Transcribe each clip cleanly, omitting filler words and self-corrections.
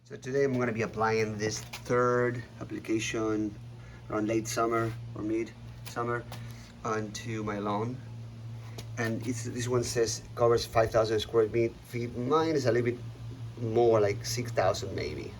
So today I'm going to be applying this third application around late summer or mid summer onto my lawn. And this one says covers 5,000 square feet. Mine is a little bit more, like 6,000 maybe.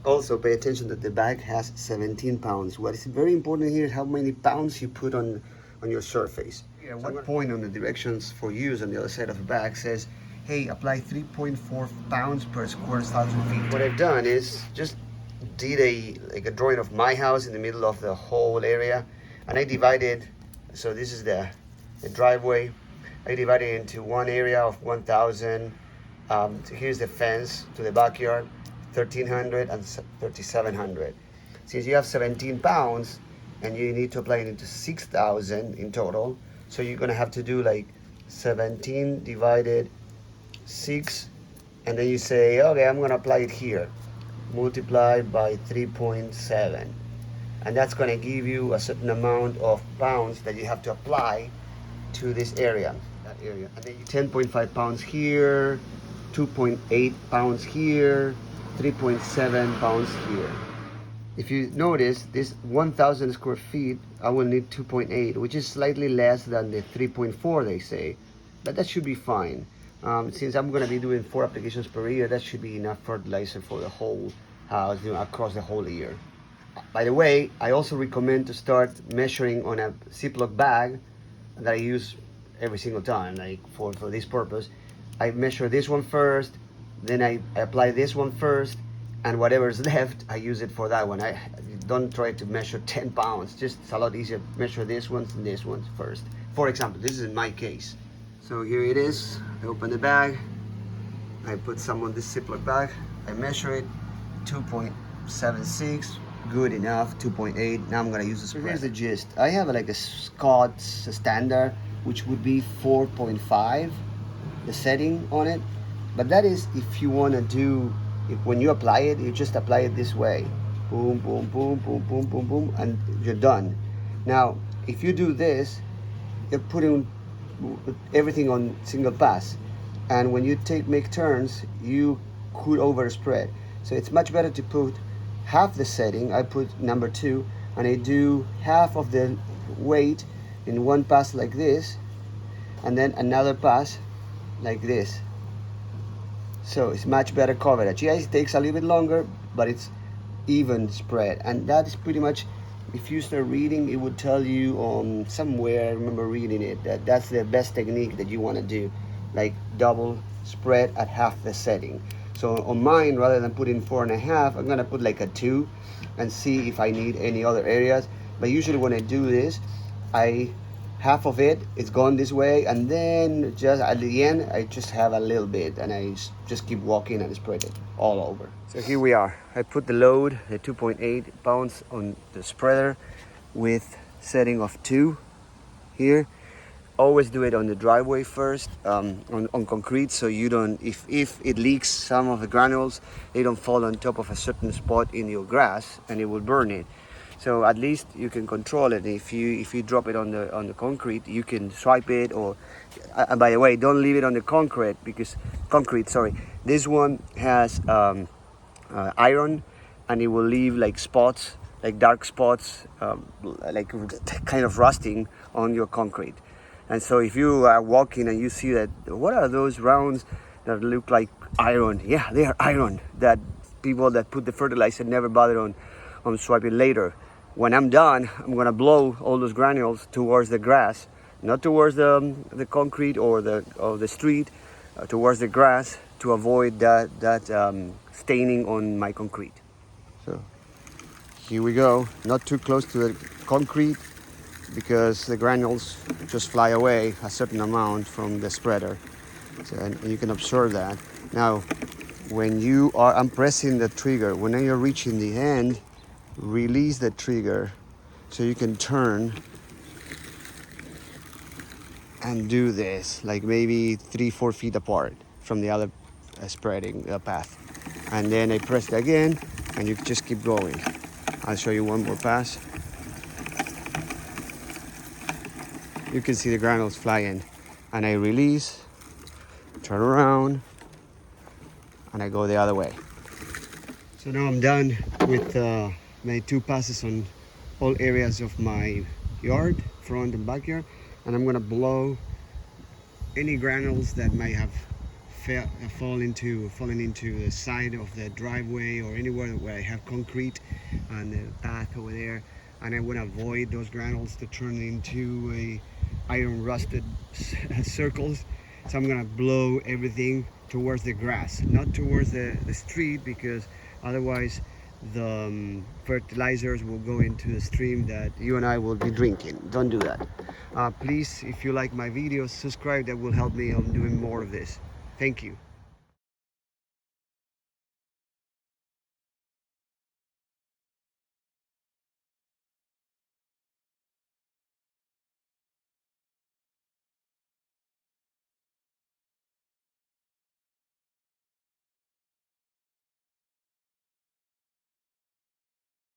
Also pay attention that the bag has 17 pounds. What is very important here is how many pounds you put on your surface. At what point on the directions for use on the other side of the bag says, hey, apply 3.4 pounds per square thousand feet. What I've done is just did a drawing of my house in the middle of the whole area, and I divided. So this is the driveway. I divided it into one area of 1,000. Here's the fence to the backyard, 1,300 and 3,700. Since you have 17 pounds and you need to apply it into 6,000 in total, so you're gonna have to do like 17 divided 6, and then you say, okay, I'm gonna apply it here, multiplied by 3.7, and that's gonna give you a certain amount of pounds that you have to apply to this area, that area. And then you 10.5 pounds here, 2.8 pounds here, 3.7 pounds here. If you notice, this 1,000 square feet, I will need 2.8, which is slightly less than the 3.4 they say, but that should be fine. Since I'm going to be doing 4 applications per year, that should be enough fertilizer for the whole house, across the whole year. By the way, I also recommend to start measuring on a Ziploc bag that I use every single time, like for this purpose. I measure this one first, then I apply this one first, and whatever's left, I use it for that one. I don't try to measure 10 pounds, just it's a lot easier to measure this one and this one first. For example, this is in my case. So here it is. I open the bag, I put some on this Ziploc bag, I measure it, 2.76, good enough, 2.8. Now I'm gonna use the spread. So here's the gist. I have like a Scott's standard, which would be 4.5, the setting on it. But that is if you wanna do, when you apply it, you just apply it this way. Boom, boom, boom, boom, boom, boom, boom, and you're done. Now, if you do this, you're putting everything on single pass, and when you make turns, you could overspread. So it's much better to put half the setting. I put number 2, and I do half of the weight in one pass like this, and then another pass like this. So it's much better coverage. Yes, it takes a little bit longer, but it's even spread, and that is pretty much, if you start reading, it would tell you somewhere, I remember reading it, that that's the best technique that you want to do, like double spread at half the setting. So on mine, rather than putting 4.5, I'm gonna put like a 2 and see if I need any other areas. But usually when I do this, half of it's gone this way, and then just at the end I just have a little bit, and I just keep walking and spread it all over. So here we are. I put the load, the 2.8 pounds on the spreader with setting of 2 here. Always do it on the driveway first, on concrete, so you don't, if it leaks some of the granules, they don't fall on top of a certain spot in your grass and it will burn it. So at least you can control it. If you drop it on the concrete, you can swipe it, or and by the way, don't leave it on the concrete, because this one has iron, and it will leave like spots, like dark spots, like kind of rusting on your concrete. And so if you are walking and you see that, what are those rounds that look like iron? Yeah, they are iron. That people that put the fertilizer never bother on swiping later. When I'm done, I'm gonna blow all those granules towards the grass, not towards the concrete or the street, towards the grass, to avoid that staining on my concrete. So here we go. Not too close to the concrete, because the granules just fly away a certain amount from the spreader. So, and you can observe that. Now, when I'm pressing the trigger, when you're reaching the end, release the trigger so you can turn and do this, like maybe 3-4 feet apart from the other spreading path. And then I press it again, and you just keep going. I'll show you one more pass. You can see the granules flying, and I release, turn around, and I go the other way. So now I'm done with my 2 passes on all areas of my yard, front and backyard, and I'm gonna blow any granules that might have fallen into the side of the driveway or anywhere where I have concrete and the path over there, and I want to avoid those granules to turn into a iron rusted circles. So I'm gonna blow everything towards the grass, not towards the street, because otherwise the fertilizers will go into the stream that you and I will be drinking. Don't do that. Please, if you like my videos, subscribe. That will help me on doing more of this. Thank you.